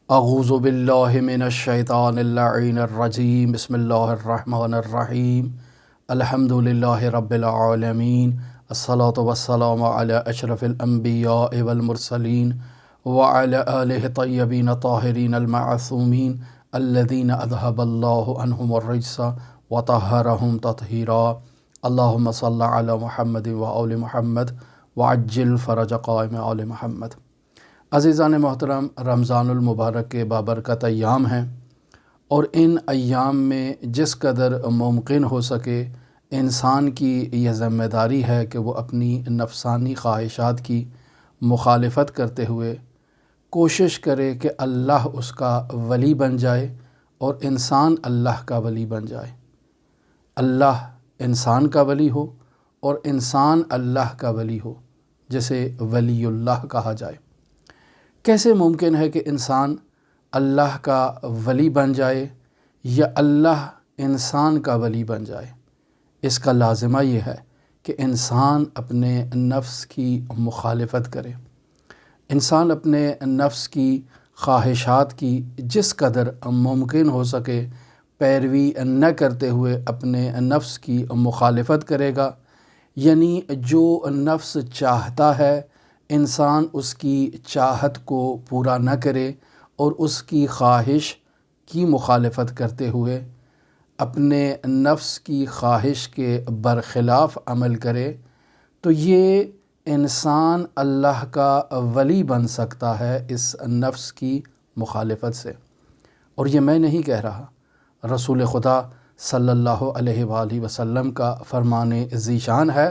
اعوذ باللہ من الشیطان اللعین الرجیم بسم اللہ الرحمن الرحیم الحمد للہ رب العالمین الصلاة والسلام علی اشرف الانبیاء والمرسلین وعلی آلہ طیبین طاہرین المعصومین الذین اذہب اللہ عنہم الرجس وطہرہم تطہیرا اللہم صل علی محمد وآل محمد وعجل فرج قائم آل محمد۔ عزیزان محترم، رمضان المبارک کے بابرکت ایام ہیں، اور ان ایام میں جس قدر ممکن ہو سکے انسان کی یہ ذمہ داری ہے کہ وہ اپنی نفسانی خواہشات کی مخالفت کرتے ہوئے کوشش کرے کہ اللہ اس کا ولی بن جائے اور انسان اللہ کا ولی بن جائے۔ اللہ انسان کا ولی ہو اور انسان اللہ کا ولی ہو، جسے ولی اللہ کہا جائے۔ کیسے ممکن ہے کہ انسان اللہ کا ولی بن جائے یا اللہ انسان کا ولی بن جائے؟ اس کا لازمہ یہ ہے کہ انسان اپنے نفس کی مخالفت کرے، انسان اپنے نفس کی خواہشات کی جس قدر ممکن ہو سکے پیروی نہ کرتے ہوئے اپنے نفس کی مخالفت کرے گا، یعنی جو نفس چاہتا ہے انسان اس کی چاہت کو پورا نہ کرے اور اس کی خواہش کی مخالفت کرتے ہوئے اپنے نفس کی خواہش کے برخلاف عمل کرے، تو یہ انسان اللہ کا ولی بن سکتا ہے اس نفس کی مخالفت سے۔ اور یہ میں نہیں کہہ رہا، رسول خدا صلی اللہ علیہ وآلہ وسلم کا فرمان ذیشان ہے،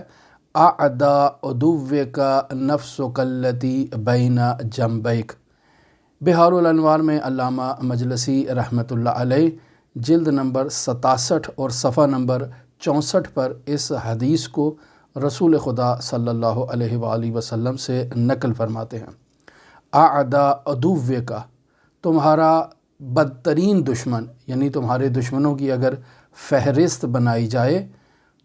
اعداء عدوک نفسک التی بین جنبیک۔ بحار الانوار میں علامہ مجلسی رحمۃ اللہ علیہ جلد نمبر 67 اور صفحہ نمبر 64 پر اس حدیث کو رسول خدا صلی اللہ علیہ وآلہ وسلم سے نقل فرماتے ہیں۔ اعداء عدوک، تمہارا بدترین دشمن، یعنی تمہارے دشمنوں کی اگر فہرست بنائی جائے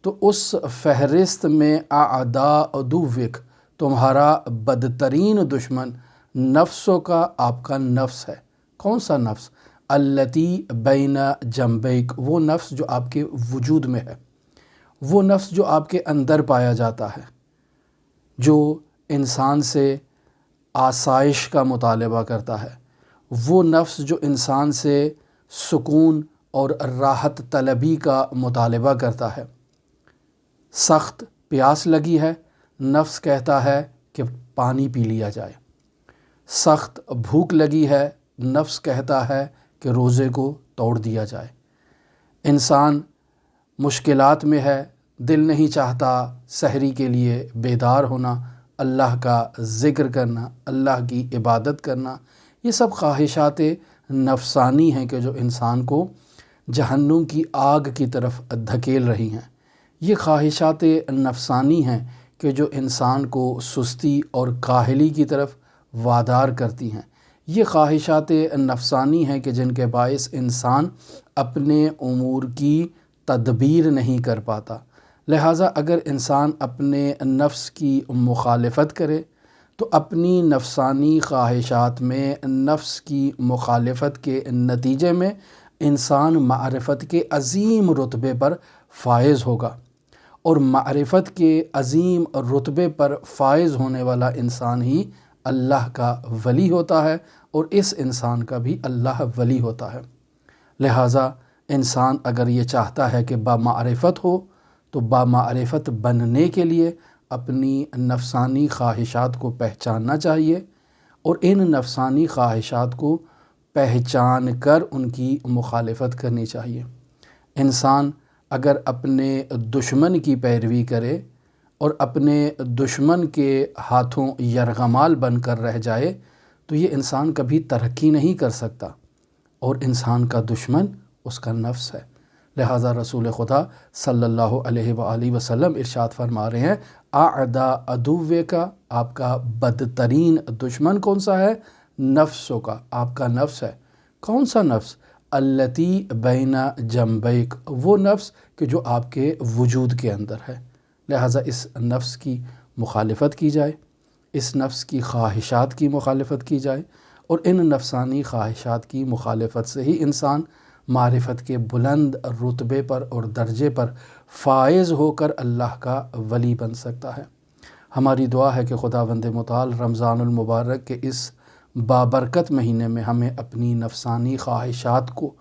تو اس فہرست میں اعداء عدوک، تمہارا بدترین دشمن نفسوں کا، آپ کا نفس ہے۔ کون سا نفس؟ التی بین جنبیک، وہ نفس جو آپ کے وجود میں ہے، وہ نفس جو آپ کے اندر پایا جاتا ہے، جو انسان سے آسائش کا مطالبہ کرتا ہے، وہ نفس جو انسان سے سکون اور راحت طلبی کا مطالبہ کرتا ہے۔ سخت پیاس لگی ہے، نفس کہتا ہے کہ پانی پی لیا جائے۔ سخت بھوک لگی ہے، نفس کہتا ہے کہ روزے کو توڑ دیا جائے۔ انسان مشکلات میں ہے، دل نہیں چاہتا سحری کے لیے بیدار ہونا، اللہ کا ذکر کرنا، اللہ کی عبادت کرنا۔ یہ سب خواہشات نفسانی ہیں کہ جو انسان کو جہنم کی آگ کی طرف دھکیل رہی ہیں۔ یہ خواہشات نفسانی ہیں کہ جو انسان کو سستی اور کاہلی کی طرف وادار کرتی ہیں۔ یہ خواہشات نفسانی ہیں کہ جن کے باعث انسان اپنے امور کی تدبیر نہیں کر پاتا۔ لہٰذا اگر انسان اپنے نفس کی مخالفت کرے تو اپنی نفسانی خواہشات میں نفس کی مخالفت کے نتیجے میں انسان معرفت کے عظیم رتبے پر فائز ہوگا، اور معرفت کے عظیم رتبے پر فائز ہونے والا انسان ہی اللہ کا ولی ہوتا ہے، اور اس انسان کا بھی اللہ ولی ہوتا ہے۔ لہٰذا انسان اگر یہ چاہتا ہے کہ بامعرفت ہو تو بامعرفت بننے کے لیے اپنی نفسانی خواہشات کو پہچاننا چاہیے، اور ان نفسانی خواہشات کو پہچان کر ان کی مخالفت کرنی چاہیے۔ انسان اگر اپنے دشمن کی پیروی کرے اور اپنے دشمن کے ہاتھوں یرغمال بن کر رہ جائے تو یہ انسان کبھی ترقی نہیں کر سکتا، اور انسان کا دشمن اس کا نفس ہے۔ لہٰذا رسول خدا صلی اللہ علیہ وآلہ وسلم ارشاد فرما رہے ہیں، اعداء عدوک، آپ کا بدترین دشمن کون سا ہے؟ نفسوں کا، آپ کا نفس ہے۔ کون سا نفس؟ التی بین جنبیک، وہ نفس کہ جو آپ کے وجود کے اندر ہے۔ لہٰذا اس نفس کی مخالفت کی جائے، اس نفس کی خواہشات کی مخالفت کی جائے، اور ان نفسانی خواہشات کی مخالفت سے ہی انسان معرفت کے بلند رتبے پر اور درجے پر فائز ہو کر اللہ کا ولی بن سکتا ہے۔ ہماری دعا ہے کہ خداوند متعال رمضان المبارک کے اس بابرکت مہینے میں ہمیں اپنی نفسانی خواہشات کو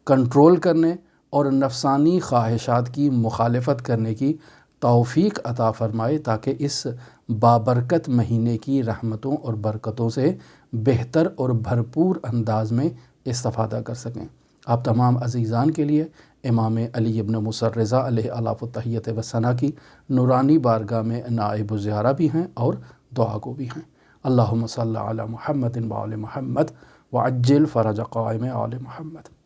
کنٹرول کرنے اور نفسانی خواہشات کی مخالفت کرنے کی توفیق عطا فرمائے، تاکہ اس بابرکت مہینے کی رحمتوں اور برکتوں سے بہتر اور بھرپور انداز میں استفادہ کر سکیں۔ آپ تمام عزیزان کے لیے امام علی ابن موسیٰ الرضا علیہ الاف التحیۃ و ثنا کی نورانی بارگاہ میں نائب الزیارہ بھی ہیں اور دعا کو بھی ہیں۔ اللہم صلی علی محمد و آل محمد وعجل فرج قائم آل محمد۔